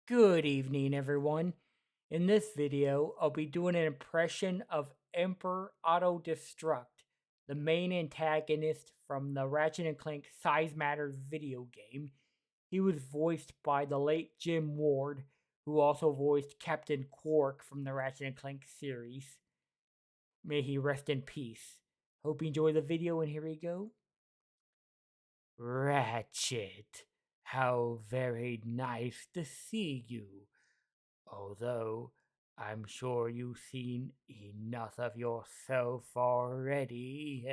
Good evening, everyone. In this video, I'll be doing an impression of Emperor Otto Destruct, the main antagonist from the Ratchet Clank Size Matters video game. He was voiced by the late Jim Ward, who also voiced Captain Qwark from the Ratchet Clank series. May he rest in peace. Hope you enjoy the video, and here we go. Ratchet, how very nice to see you. Although I'm sure you've seen enough of yourself already.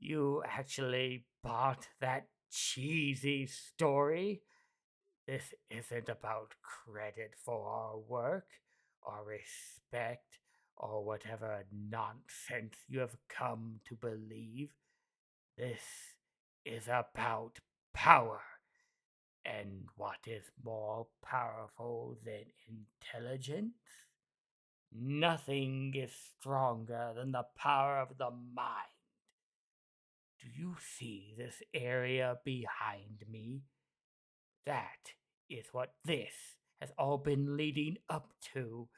You actually bought that cheesy story? This isn't about credit for our work, or respect, or whatever nonsense you have come to believe. This is about power. And what is more powerful than intelligence? Nothing is stronger than the power of the mind. Do you see this area behind me? That is what this has all been leading up to.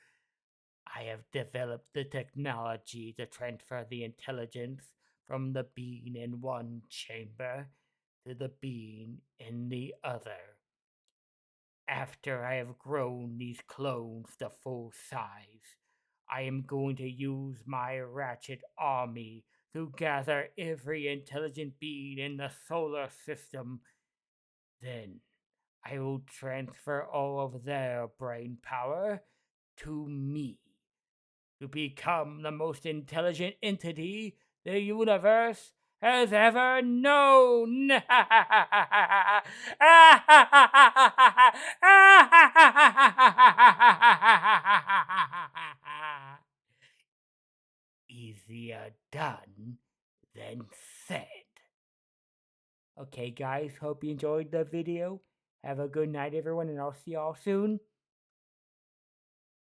I have developed the technology to transfer the intelligence from the being in one chamber to the being in the other. After I have grown these clones to full size, I am going to use my Ratchet army to gather every intelligent being in the solar system. Then I will transfer all of their brain power to me to become the most intelligent entity the universe has ever known. Easier done than said. Okay, guys, hope you enjoyed the video. Have a good night, everyone, and I'll see y'all soon.